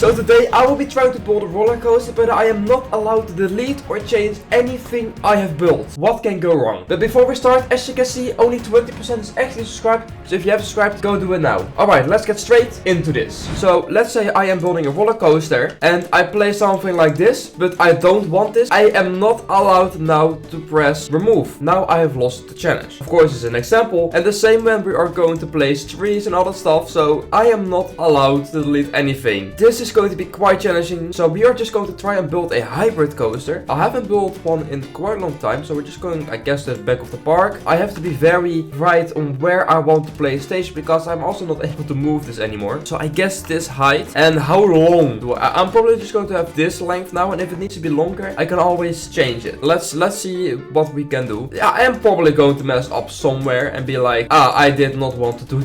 So today I will be trying to build a roller coaster, but I am not allowed to delete or change anything I have built. What can go wrong? But before we start, as you can see, only 20% is actually subscribed. So if you have subscribed, go do it now. Alright, let's get straight into this. So let's say I am building a roller coaster and I play something like this, but I don't want this. I am not allowed now to press remove. Now I have lost the challenge. Of course, it's an example. And the same when we are going to place trees and other stuff. So I am not allowed to delete anything. This is going to be quite challenging. So we are just going to try and build a hybrid coaster. I haven't built one in quite a long time. So we're just going, I guess, to the back of the park. I have to be very right on where I want to place stage because I'm also not able to move this anymore. So I guess this height and how long do I'm probably just going to have this length now, and if it needs to be longer, I can always change it. Let's see what we can do. Yeah, I am probably going to mess up somewhere and be like, I did not want to do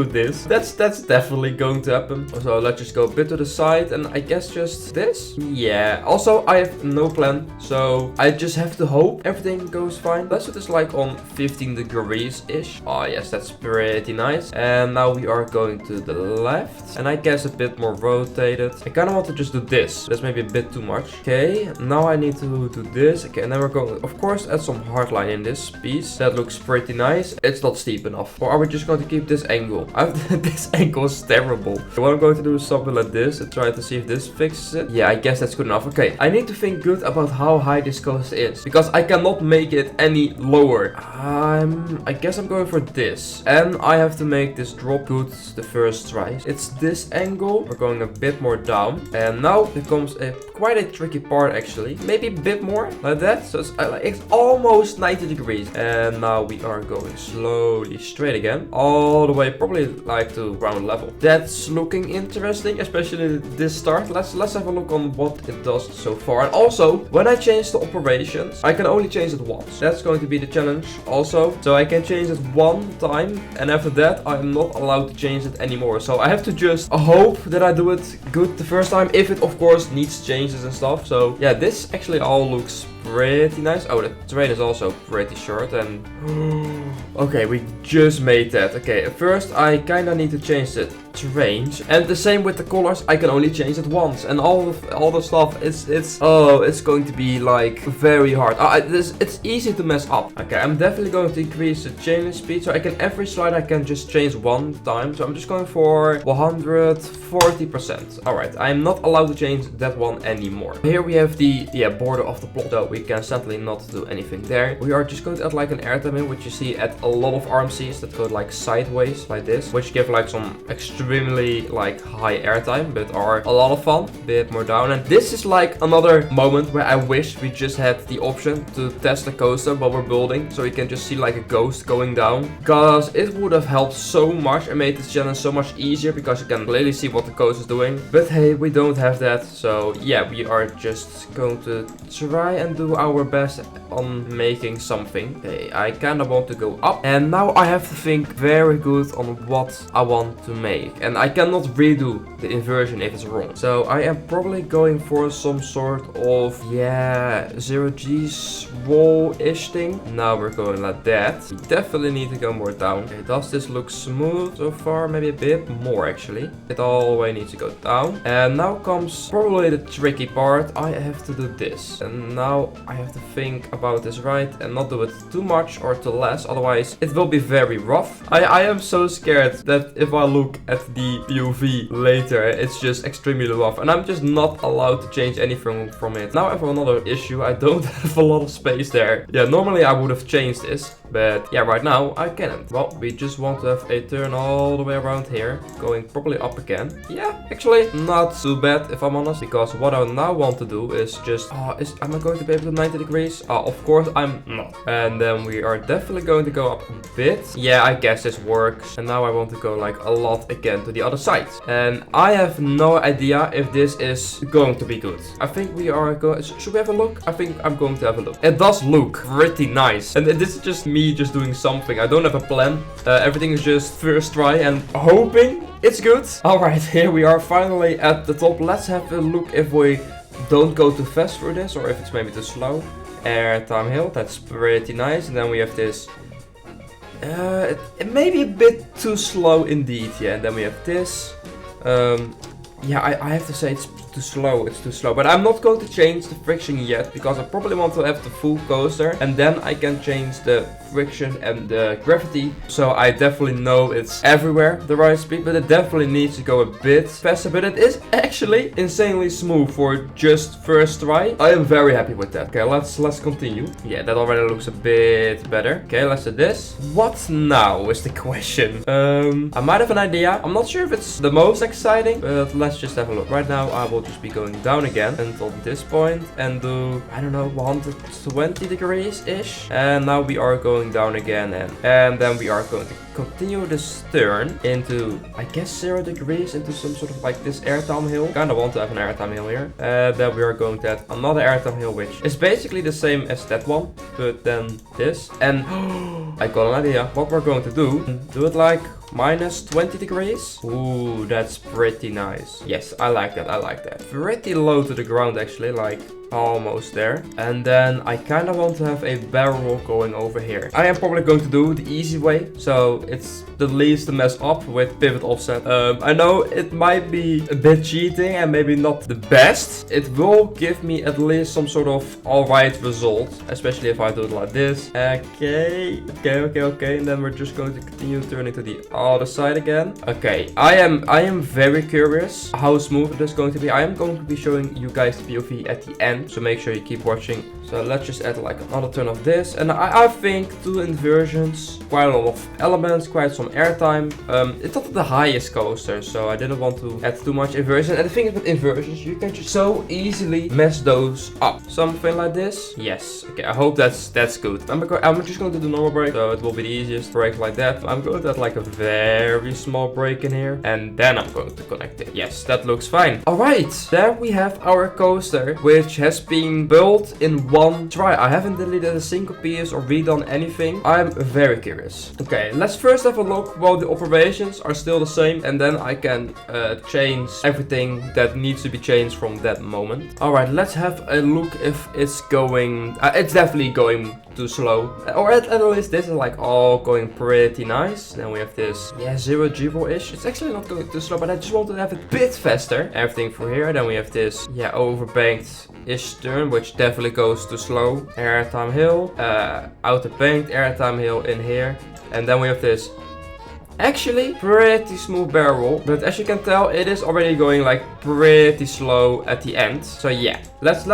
this. That's definitely going to happen. So let's just go a bit to the side and I guess just this. Yeah. Also, I have no plan, so I just have to hope everything goes fine. Let's do this like on 15 degrees ish. Oh yes, that's pretty nice. And now we are going to the left, and I guess a bit more rotated. I kind of want to just do this. That's maybe a bit too much. Okay, now I need to do this. Okay, and then we're going, of course, add some hardline in this piece. That looks pretty nice. It's not steep enough. Or are we just going to keep this angle? This angle is terrible. What I'm going to do is something like this and try to see if this fixes it. Yeah, I guess that's good enough. Okay, I need to think good about how high this coaster is because I cannot make it any lower. I guess I'm going for this, and I have to make this drop good the first try. It's this angle. We're going a bit more down, and now it comes quite a tricky part actually. Maybe a bit more like that. So it's almost 90 degrees, and now we are going slowly straight again, all the way probably like to ground level. That's looking interesting, especially this start. Let's have a look on what it does so far. And also, when I change the operations, I can only change it once. That's going to be the challenge also. So I can change it one time, and after that I'm not allowed to change it anymore. So I have to just hope that I do it good the first time, if it of course needs changes and stuff. So yeah, this actually all looks pretty nice. Oh, the terrain is also pretty short, and okay, we just made that. Okay, at first I kinda need to change the terrain, and the same with the colors. I can only change it once, and all the stuff it's going to be like very hard. It's easy to mess up. Okay, I'm definitely going to increase the chaining speed, so I can every slide I can just change one time. So I'm just going for 140%. All right, I'm not allowed to change that one anymore. Here we have the border of the plot, so we can sadly not do anything there. We are just going to add like an airtime in, which you see at a lot of RMCs that go like sideways like this, which give like some extremely like high airtime, but are a lot of fun. A bit more down, and this is like another moment where I wish we just had the option to test the coaster while we're building, so we can just see like a ghost going down, because it would have helped so much and made this challenge so much easier because you can clearly see what the coaster is doing. But hey, we don't have that, so yeah, we are just going to try and do our best on making something. Okay, I kind of want to go up, and now I have to think very good on what I want to make, and I cannot redo the inversion if it's wrong. So I am probably going for some sort of 0G wall-ish thing. Now we're going like that. We definitely need to go more down. Okay, does this look smooth so far? Maybe a bit more actually. It all the way needs to go down, and now comes probably the tricky part. I have to do this, and now I have to think about this right and not do it too much or too less, otherwise it will be very rough. I am so scared that if I look at the POV later, it's just extremely rough, and I'm just not allowed to change anything from it. Now I have another issue. I don't have a lot of space there. Yeah, normally I would have changed this, but yeah, right now I can't. Well, we just want to have a turn all the way around here, going probably up again. Yeah, actually not too bad if I'm honest, because what I now want to do is just am I going to be able to 90 degrees? Of course I'm not. And then we are definitely going to go up a bit. Yeah, I guess this works. And now I want to go like a lot again to the other side, and I have no idea if this is going to be good. I think we are going. Should we have a look? I think I'm going to have a look. It does look pretty nice, and this is just me just doing something. I don't have a plan. Everything is just first try and hoping it's good. Alright, here we are finally at the top. Let's have a look if we don't go too fast through this, or if it's maybe too slow. Airtime hill, that's pretty nice. And then we have this it may be a bit too slow indeed, yeah. And then we have this yeah, I have to say it's too slow. It's too slow. But I'm not going to change the friction yet because I probably want to have the full coaster. And then I can change the friction and the gravity. So I definitely know it's everywhere the right speed. But it definitely needs to go a bit faster. But it is actually insanely smooth for just first try. I am very happy with that. Okay, let's continue. Yeah, that already looks a bit better. Okay, let's do this. What now is the question? I might have an idea. I'm not sure if it's the most exciting, but let's just have a look. Right now, I will just be going down again until this point and do, I don't know, 120 degrees-ish. And now we are going down again and then we are going to continue this turn into, I guess, 0 degrees into some sort of like this airtime hill. Kind of want to have an airtime hill here. Then we are going to add another airtime hill, which is basically the same as that one, but then this. And I got an idea what we're going to do it like minus 20 degrees. Ooh, that's pretty nice. Yes, I like that. I like that. Pretty low to the ground, actually, like almost there. And then I kind of want to have a barrel going over here. I am probably going to do the easy way, so it's the least to mess up with pivot offset. I know it might be a bit cheating and maybe not the best. It will give me at least some sort of alright result, especially if I do it like this. Okay. And then we're just going to continue turning to the other side again. Okay, I am very curious how smooth it is going to be. I am going to be showing you guys the POV at the end, so make sure you keep watching. So let's just add like another turn of this, and I think 2 inversions, quite a lot of elements, quite some airtime. It's not the highest coaster, so I didn't want to add too much inversion. And the thing is with inversions, you can just so easily mess those up. Something like this. Yes. Okay, I hope that's good. I'm just going to do the normal brake, so it will be the easiest brake like that. I'm going to add like a very small brake in here, and then I'm going to connect it. Yes, that looks fine. Alright, there we have our coaster, which has been built in one try. I haven't deleted a single piece or redone anything. I'm very curious. Okay, let's first have a look while the operations are still the same, and then I can change everything that needs to be changed from that moment. Alright, let's have a look if it's going... it's definitely going too slow, or at least this is like all going pretty nice. Then we have this, yeah, 0-ish. It's actually not going too slow, but I just want to have it a bit faster. Everything for here. Then we have this, yeah, overbanked-ish turn, which definitely goes too slow. Airtime hill, outer banked airtime hill in here, and then we have this actually pretty smooth barrel, but as you can tell, it is already going like pretty slow at the end. So yeah, let's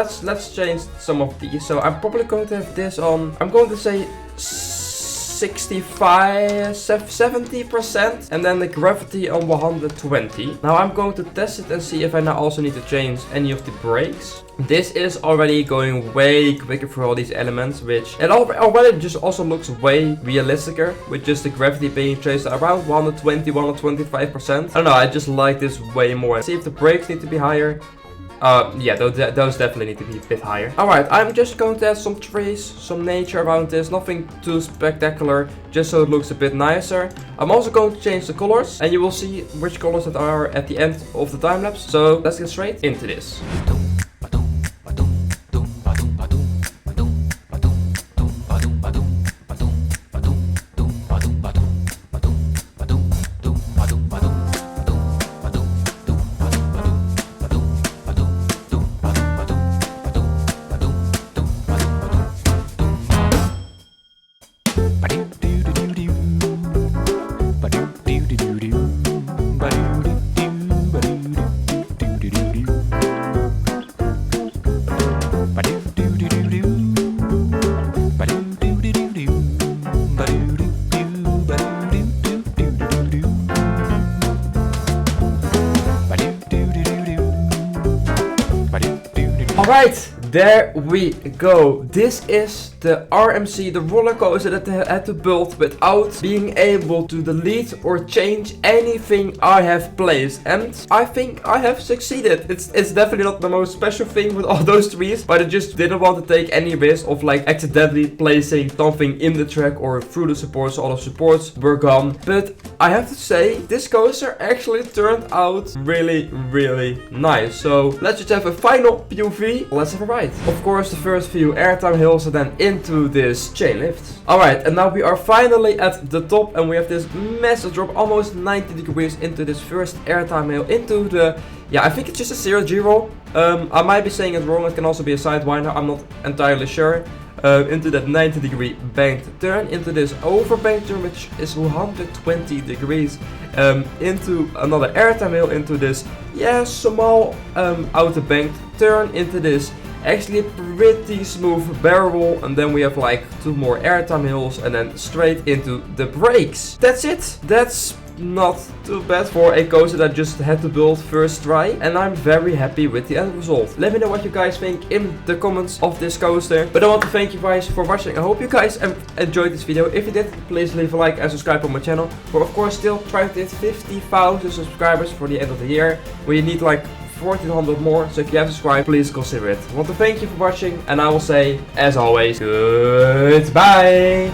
change some of these. So I'm probably going to have this on, I'm going to say 70%, and then the gravity on 120. Now I'm going to test it and see if I now also need to change any of the brakes. This is already going way quicker for all these elements, which it already just also looks way realistic with just the gravity being changed around 120-125%. I don't know, I just like this way more. See if the brakes need to be higher. Yeah, those definitely need to be a bit higher. Alright, I'm just going to add some trees, some nature around this. Nothing too spectacular, just so it looks a bit nicer. I'm also going to change the colors, and you will see which colors that are at the end of the time lapse. So let's get straight into this. Alright, there we go. This is the RMC, the roller coaster that I had to build without being able to delete or change anything I have placed. And I think I have succeeded. It's definitely not the most special thing with all those trees, but I just didn't want to take any risk of like accidentally placing something in the track or through the supports. All the supports were gone. But I have to say, this coaster actually turned out really, really nice. So let's just have a final POV. Let's have a ride. Of course, the first few airtime hills, and then in into this chain lift. Alright, and now we are finally at the top and we have this massive drop, almost 90 degrees into this first airtime hill, into the, yeah, I think it's just a 0G roll. I might be saying it wrong, it can also be a sidewinder, I'm not entirely sure. Into that 90 degree banked turn, into this overbanked turn which is 120 degrees, into another airtime hill, into this, yeah, small outer banked turn, into this actually pretty smooth barrel roll, and then we have like 2 more airtime hills and then straight into the brakes. That's it. That's not too bad for a coaster that just had to build first try, and I'm very happy with the end result. Let me know what you guys think in the comments of this coaster. But I want to thank you guys for watching. I hope you guys enjoyed this video. If you did, please leave a like and subscribe on my channel. We're of course still trying to hit 50,000 subscribers for the end of the year. We need like 1400 more, so if you have subscribed, please consider it. I want to thank you for watching, and I will say, as always, goodbye!